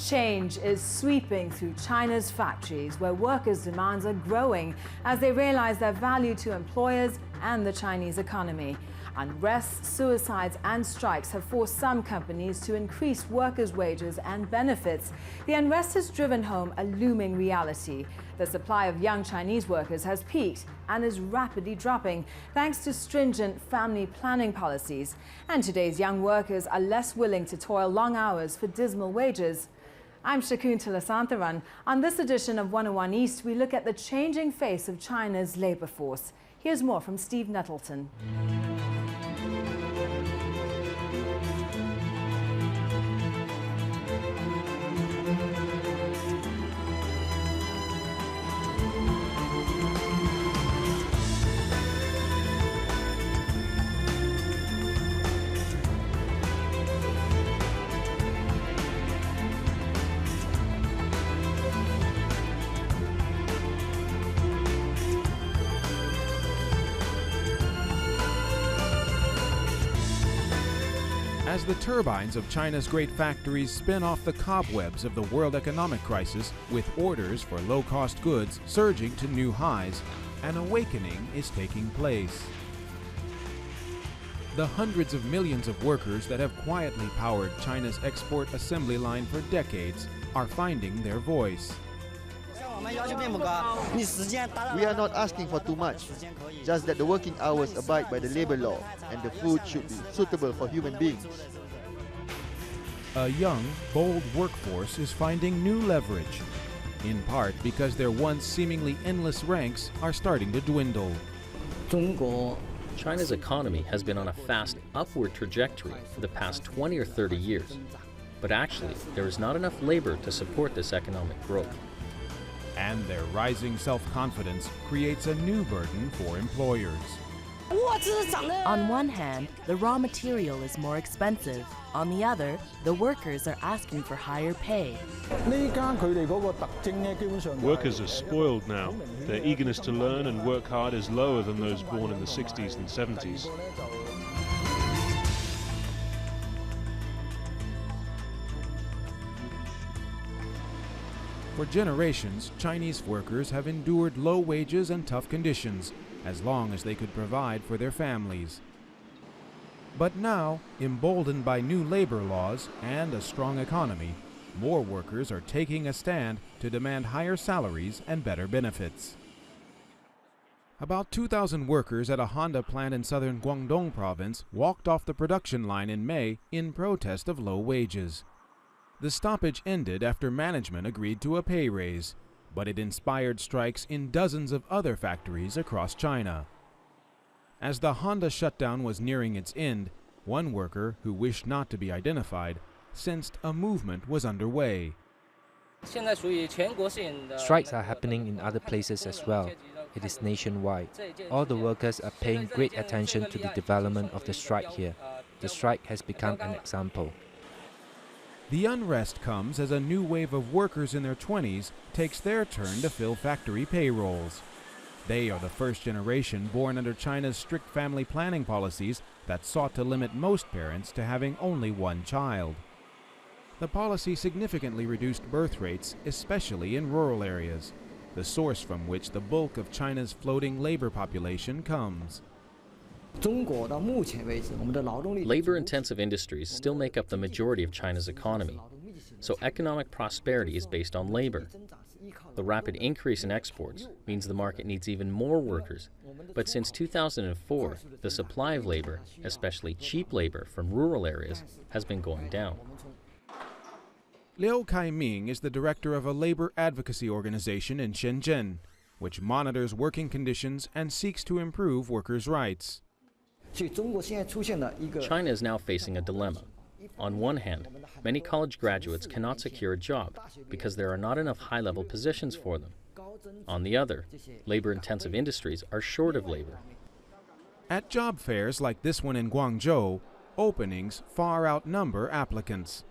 Change is sweeping through China's factories, where workers' demands are growing as they realize their value to employers and the Chinese economy. Unrest, suicides and strikes have forced some companies to increase workers' wages and benefits. The unrest has driven home a looming reality. The supply of young Chinese workers has peaked and is rapidly dropping thanks to stringent family planning policies. And today's young workers are less willing to toil long hours for dismal wages. I'm Shakuntala Santharan. On this edition of 101 East, we look at the changing face of China's labour force. Here's more from Steve Nettleton. As the turbines of China's great factories spin off the cobwebs of the world economic crisis, with orders for low-cost goods surging to new highs, an awakening is taking place. The hundreds of millions of workers that have quietly powered China's export assembly line for decades are finding their voice. We are not asking for too much, just that the working hours abide by the labor law and the food should be suitable for human beings. A young, bold workforce is finding new leverage, in part because their once seemingly endless ranks are starting to dwindle. China's economy has been on a fast upward trajectory for the past 20 or 30 years, but actually there is not enough labor to support this economic growth. And their rising self-confidence creates a new burden for employers. On one hand, the raw material is more expensive. On the other, the workers are asking for higher pay. Workers are spoiled now. Their eagerness to learn and work hard is lower than those born in the 60s and 70s. For generations, Chinese workers have endured low wages and tough conditions, as long as they could provide for their families. But now, emboldened by new labor laws and a strong economy, more workers are taking a stand to demand higher salaries and better benefits. About 2,000 workers at a Honda plant in southern Guangdong province walked off the production line in May in protest of low wages. The stoppage ended after management agreed to a pay raise, but it inspired strikes in dozens of other factories across China. As the Honda shutdown was nearing its end, one worker, who wished not to be identified, sensed a movement was underway. Strikes are happening in other places as well. It is nationwide. All the workers are paying great attention to the development of the strike here. The strike has become an example. The unrest comes as a new wave of workers in their 20s takes their turn to fill factory payrolls. They are the first generation born under China's strict family planning policies that sought to limit most parents to having only one child. The policy significantly reduced birth rates, especially in rural areas, the source from which the bulk of China's floating labor population comes. Labor-intensive industries still make up the majority of China's economy, so economic prosperity is based on labor. The rapid increase in exports means the market needs even more workers, but since 2004, the supply of labor, especially cheap labor from rural areas, has been going down. Liu Kaiming is the director of a labor advocacy organization in Shenzhen, which monitors working conditions and seeks to improve workers' rights. China is now facing a dilemma. On one hand, many college graduates cannot secure a job because there are not enough high-level positions for them. On the other, labor-intensive industries are short of labor. At job fairs like this one in Guangzhou, openings far outnumber applicants.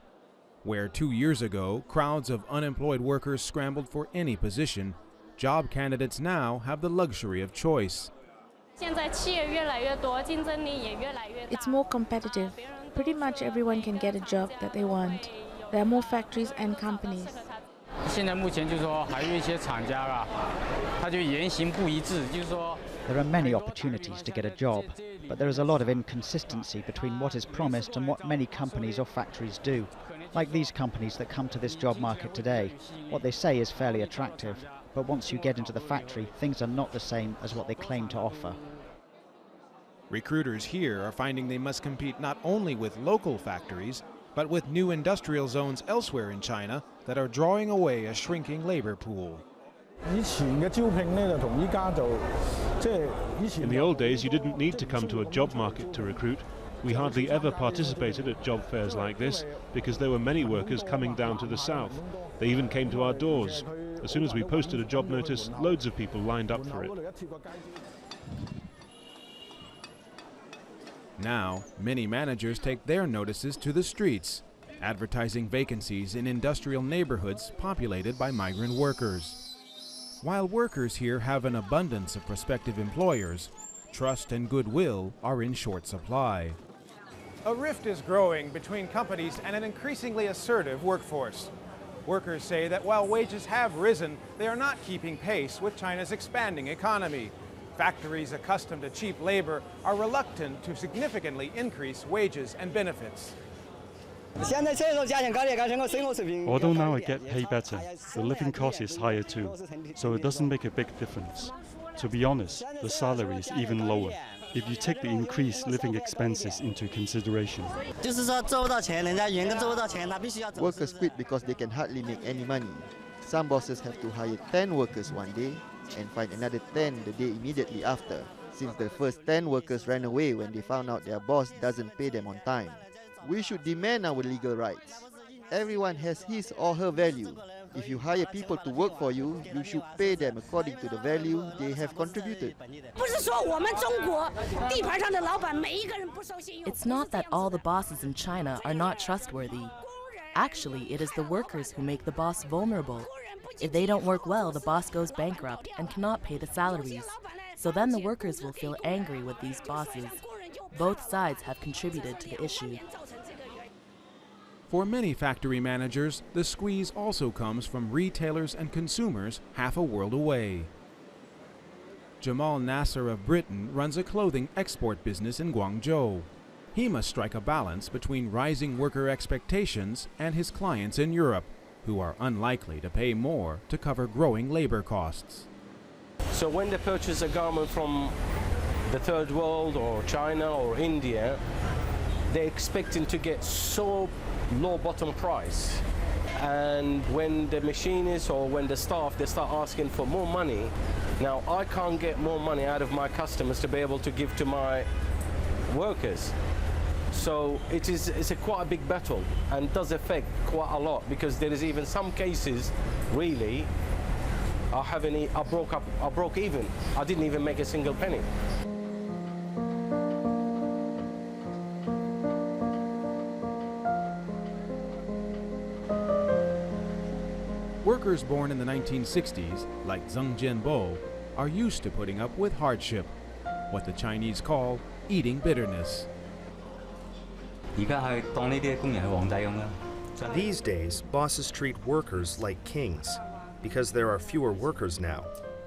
Where 2 years ago, crowds of unemployed workers scrambled for any position, job candidates now have the luxury of choice. It's more competitive. Pretty much everyone can get a job that they want. There are more factories and companies. 现在目前就是说还有一些厂家啊，他就言行不一致，就是说。 There are many opportunities to get a job, but there is a lot of inconsistency between what is promised and what many companies or factories do. Like these companies that come to this job market today, what they say is fairly attractive, but once you get into the factory, things are not the same as what they claim to offer. Recruiters here are finding they must compete not only with local factories, but with new industrial zones elsewhere in China that are drawing away a shrinking labor pool. In the old days, you didn't need to come to a job market to recruit. We hardly ever participated at job fairs like this because there were many workers coming down to the south. They even came to our doors. As soon as we posted a job notice, loads of people lined up for it. Now, many managers take their notices to the streets, advertising vacancies in industrial neighborhoods populated by migrant workers. While workers here have an abundance of prospective employers, trust and goodwill are in short supply. A rift is growing between companies and an increasingly assertive workforce. Workers say that while wages have risen, they are not keeping pace with China's expanding economy. Factories accustomed to cheap labor are reluctant to significantly increase wages and benefits. Although now I get paid better, the living cost is higher too, so it doesn't make a big difference. To be honest, the salary is even lower if you take the increased living expenses into consideration. Workers quit because they can hardly make any money. Some bosses have to hire 10 workers one day and find another 10 the day immediately after, since the first 10 workers ran away when they found out their boss doesn't pay them on time. We should demand our legal rights. Everyone has his or her value. If you hire people to work for you, you should pay them according to the value they have contributed. It's not that all the bosses in China are not trustworthy. Actually, it is the workers who make the boss vulnerable. If they don't work well, the boss goes bankrupt and cannot pay the salaries. So then the workers will feel angry with these bosses. Both sides have contributed to the issue. For many factory managers, the squeeze also comes from retailers and consumers half a world away. Jamal Nasser of Britain runs a clothing export business in Guangzhou. He must strike a balance between rising worker expectations and his clients in Europe, who are unlikely to pay more to cover growing labor costs. So when they purchase a garment from the third world or China or India, they're expecting to get so low bottom price. And when the machinists or when the staff, they start asking for more money, now I can't get more money out of my customers to be able to give to my workers. So it's quite a big battle and does affect quite a lot, because there is even some cases really I broke even. I didn't even make a single penny. Workers born in the 1960s, like Zheng Jianbo, are used to putting up with hardship, what the Chinese call eating bitterness. These days, bosses treat workers like kings, because there are fewer workers now.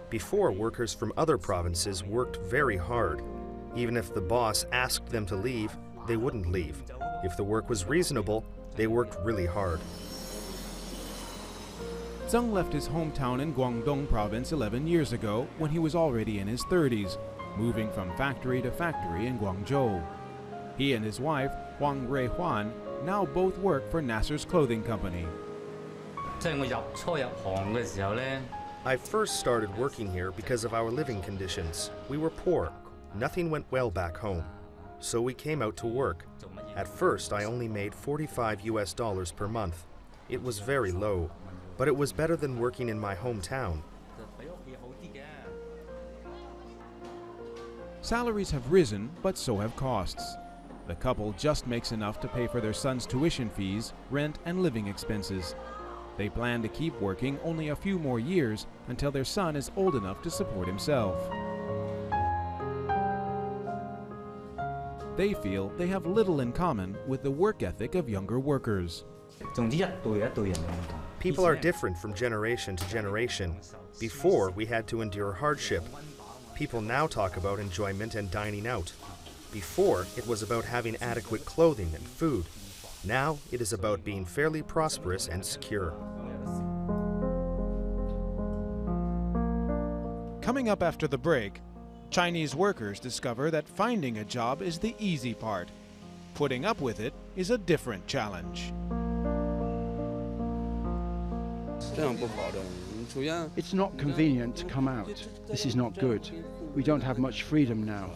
Before, workers from other provinces worked very hard. Even if the boss asked them to leave, they wouldn't leave. If the work was reasonable, they worked really hard. Zheng left his hometown in Guangdong province 11 years ago when he was already in his 30s, moving from factory to factory in Guangzhou. He and his wife, Wang Ruihuan, now both work for Nasser's clothing company. I first started working here because of our living conditions. We were poor. Nothing went well back home. So we came out to work. At first, I only made $45 per month. It was very low, but it was better than working in my hometown. Salaries have risen, but so have costs. The couple just makes enough to pay for their son's tuition fees, rent, and living expenses. They plan to keep working only a few more years until their son is old enough to support himself. They feel they have little in common with the work ethic of younger workers. People are different from generation to generation. Before, we had to endure hardship. People now talk about enjoyment and dining out. Before, it was about having adequate clothing and food. Now, it is about being fairly prosperous and secure. Coming up after the break, Chinese workers discover that finding a job is the easy part. Putting up with it is a different challenge. It's not convenient to come out. This is not good. We don't have much freedom now.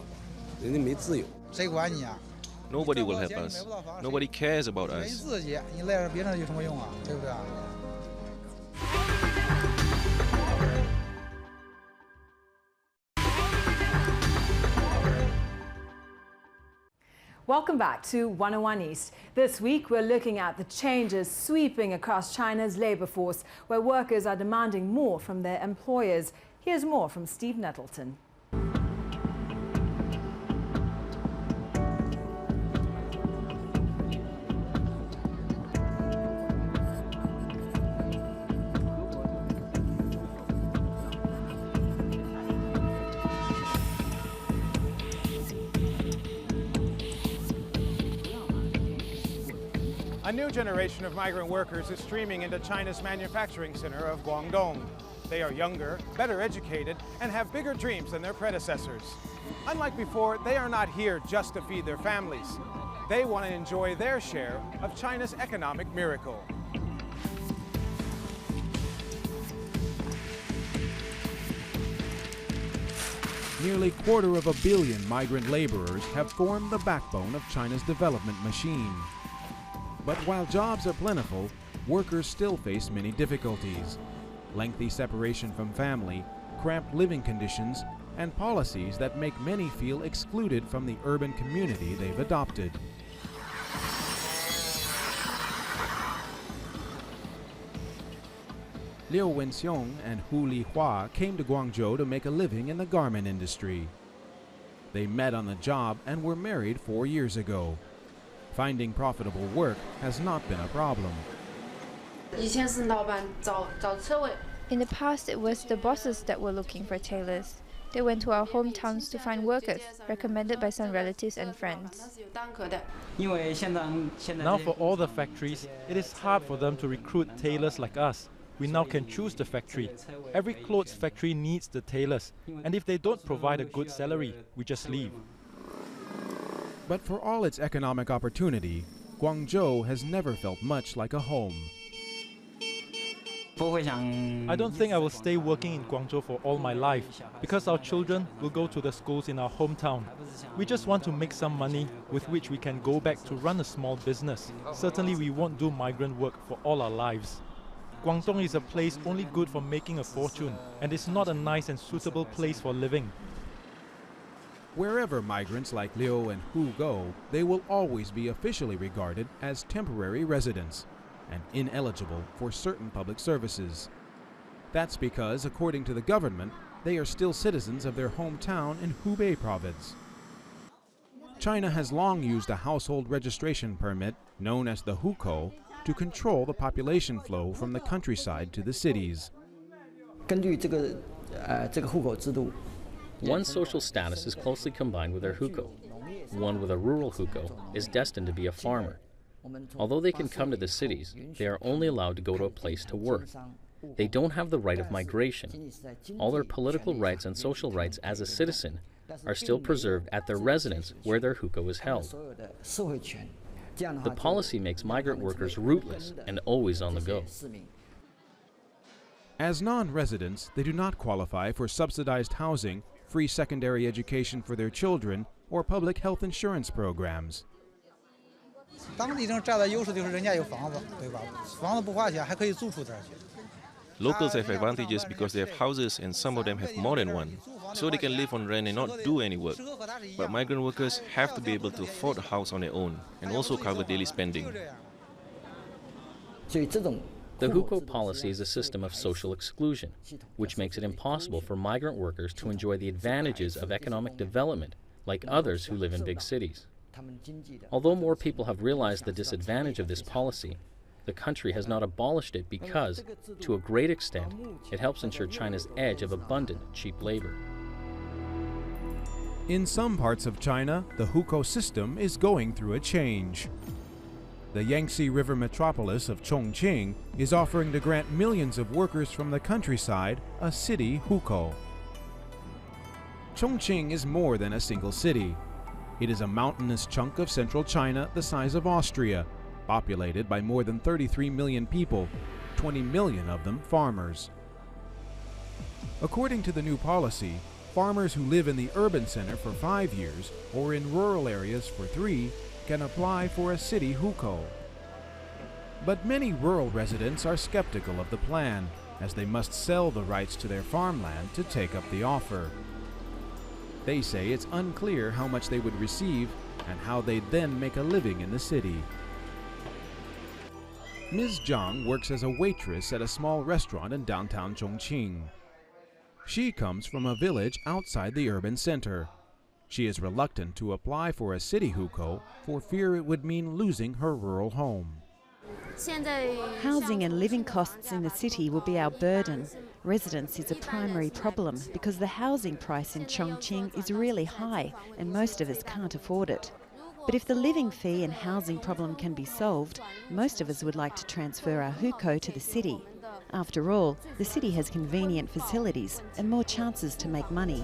Nobody will help us. Nobody cares about us. Welcome back to 101 East. This week we're looking at the changes sweeping across China's labour force, where workers are demanding more from their employers. Here's more from Steve Nettleton. A new generation of migrant workers is streaming into China's manufacturing center of Guangdong. They are younger, better educated, and have bigger dreams than their predecessors. Unlike before, they are not here just to feed their families. They want to enjoy their share of China's economic miracle. Nearly 250 million migrant laborers have formed the backbone of China's development machine. But while jobs are plentiful, workers still face many difficulties. Lengthy separation from family, cramped living conditions, and policies that make many feel excluded from the urban community they've adopted. Liu Wenxiong and Hu Lihua came to Guangzhou to make a living in the garment industry. They met on the job and were married 4 years ago. Finding profitable work has not been a problem. In the past, it was the bosses that were looking for tailors. They went to our hometowns to find workers, recommended by some relatives and friends. Now for all the factories, it is hard for them to recruit tailors like us. We now can choose the factory. Every clothes factory needs the tailors, and if they don't provide a good salary, we just leave. But for all its economic opportunity, Guangzhou has never felt much like a home. I don't think I will stay working in Guangzhou for all my life, because our children will go to the schools in our hometown. We just want to make some money with which we can go back to run a small business. Certainly we won't do migrant work for all our lives. Guangdong is a place only good for making a fortune, and it's not a nice and suitable place for living. Wherever migrants like Liu and Hu go, they will always be officially regarded as temporary residents and ineligible for certain public services. That's because, according to the government, they are still citizens of their hometown in Hubei province. China has long used a household registration permit, known as the Hukou, to control the population flow from the countryside to the cities. One social status is closely combined with their Hukou. One with a rural Hukou is destined to be a farmer. Although they can come to the cities, they are only allowed to go to a place to work. They don't have the right of migration. All their political rights and social rights as a citizen are still preserved at their residence where their Hukou is held. The policy makes migrant workers rootless and always on the go. As non-residents, they do not qualify for subsidized housing, free secondary education for their children, or public health insurance programs. Locals have advantages because they have houses and some of them have more than one, so they can live on rent and not do any work. But migrant workers have to be able to afford a house on their own and also cover daily spending. The Hukou policy is a system of social exclusion, which makes it impossible for migrant workers to enjoy the advantages of economic development like others who live in big cities. Although more people have realized the disadvantage of this policy, the country has not abolished it because, to a great extent, it helps ensure China's edge of abundant, cheap labor. In some parts of China, the Hukou system is going through a change. The Yangtze River metropolis of Chongqing is offering to grant millions of workers from the countryside a city Hukou. Chongqing is more than a single city. It is a mountainous chunk of central China the size of Austria, populated by more than 33 million people, 20 million of them farmers. According to the new policy, farmers who live in the urban center for 5 years or in rural areas for 3 can apply for a city Hukou. But many rural residents are skeptical of the plan, as they must sell the rights to their farmland to take up the offer. They say it's unclear how much they would receive and how they'd then make a living in the city. Ms. Zhang works as a waitress at a small restaurant in downtown Chongqing. She comes from a village outside the urban center. She is reluctant to apply for a city Hukou for fear it would mean losing her rural home. Housing and living costs in the city will be our burden. Residence is a primary problem because the housing price in Chongqing is really high and most of us can't afford it. But if the living fee and housing problem can be solved, most of us would like to transfer our Hukou to the city. After all, the city has convenient facilities and more chances to make money.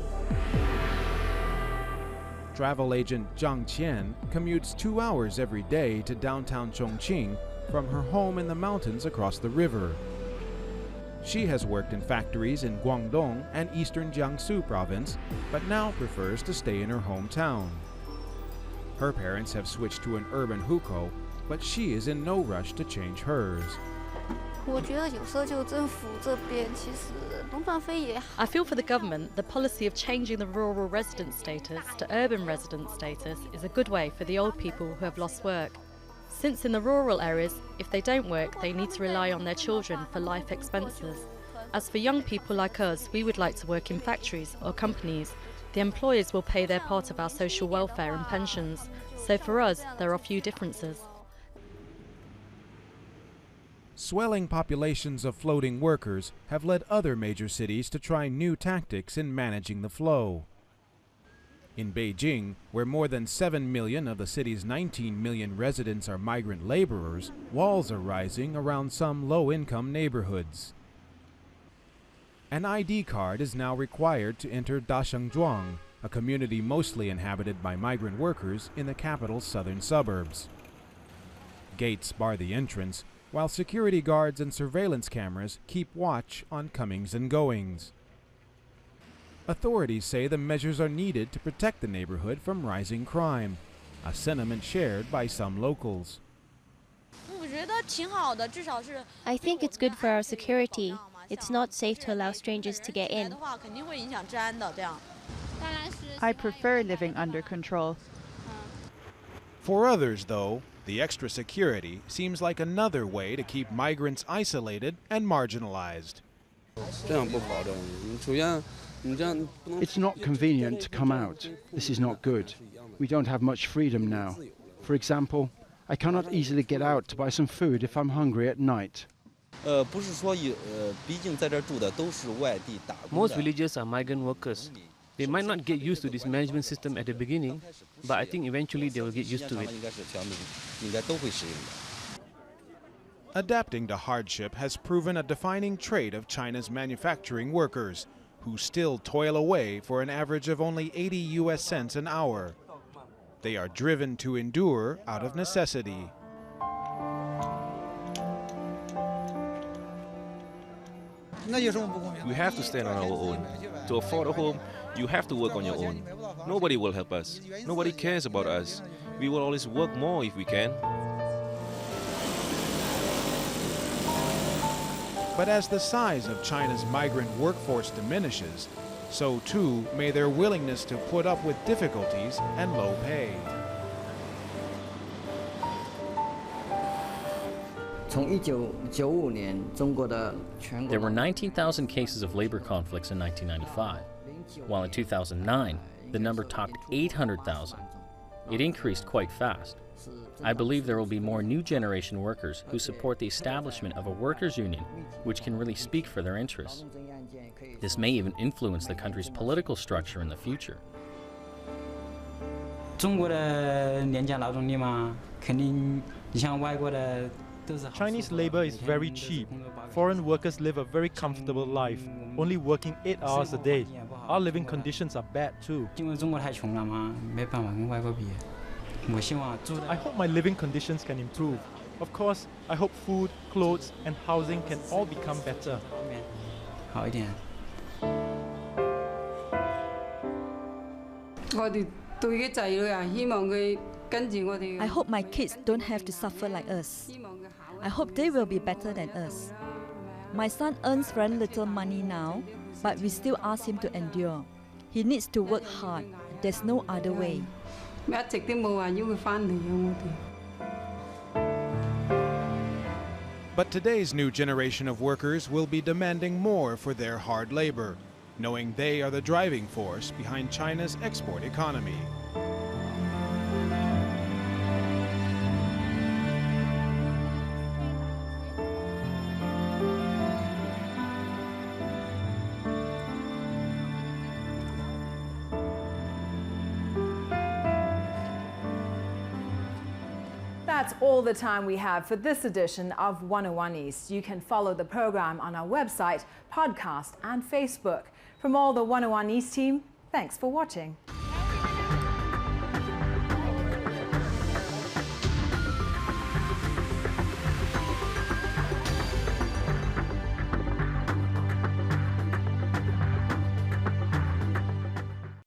Travel agent Zhang Qian commutes 2 hours every day to downtown Chongqing from her home in the mountains across the river. She has worked in factories in Guangdong and eastern Jiangsu province, but now prefers to stay in her hometown. Her parents have switched to an urban Hukou, but she is in no rush to change hers. I feel for the government, the policy of changing the rural resident status to urban resident status is a good way for the old people who have lost work. Since in the rural areas, if they don't work, they need to rely on their children for life expenses. As for young people like us, we would like to work in factories or companies. The employers will pay their part of our social welfare and pensions. So for us, there are few differences. Swelling populations of floating workers have led other major cities to try new tactics in managing the flow. In Beijing, where more than 7 million of the city's 19 million residents are migrant laborers, walls are rising around some low-income neighborhoods. An ID card is now required to enter Dashengzhuang, a community mostly inhabited by migrant workers in the capital's southern suburbs. Gates bar the entrance, while security guards and surveillance cameras keep watch on comings and goings. Authorities say the measures are needed to protect the neighborhood from rising crime, a sentiment shared by some locals. I think it's good for our security. It's not safe to allow strangers to get in. I prefer living under control. For others, though, the extra security seems like another way to keep migrants isolated and marginalized. It's not convenient to come out. This is not good. We don't have much freedom now. For example, I cannot easily get out to buy some food if I'm hungry at night. Most villagers are migrant workers. They might not get used to this management system at the beginning, but I think eventually they will get used to it. Adapting to hardship has proven a defining trait of China's manufacturing workers, who still toil away for an average of only 80 US cents an hour. They are driven to endure out of necessity. We have to stand on our own. To afford a home, you have to work on your own. Nobody will help us. Nobody cares about us. We will always work more if we can. But as the size of China's migrant workforce diminishes, so too may their willingness to put up with difficulties and low pay. There were 19,000 cases of labor conflicts in 1995, while in 2009, the number topped 800,000. It increased quite fast, I believe there will be more new generation workers who support the establishment of a workers' union, which can really speak for their interests. This may even influence the country's political structure in the future. Chinese labor is very cheap. Foreign workers live a very comfortable life, only working 8 hours a day. Our living conditions are bad too. I hope my living conditions can improve. Of course, I hope food, clothes and housing can all become better. I hope my kids don't have to suffer like us. I hope they will be better than us. My son earns very little money now, but we still ask him to endure. He needs to work hard. There's no other way. But today's new generation of workers will be demanding more for their hard labor, knowing they are the driving force behind China's export economy. That's all the time we have for this edition of 101 East. You can follow the program on our website, podcast and Facebook. From all the 101 East team, thanks for watching.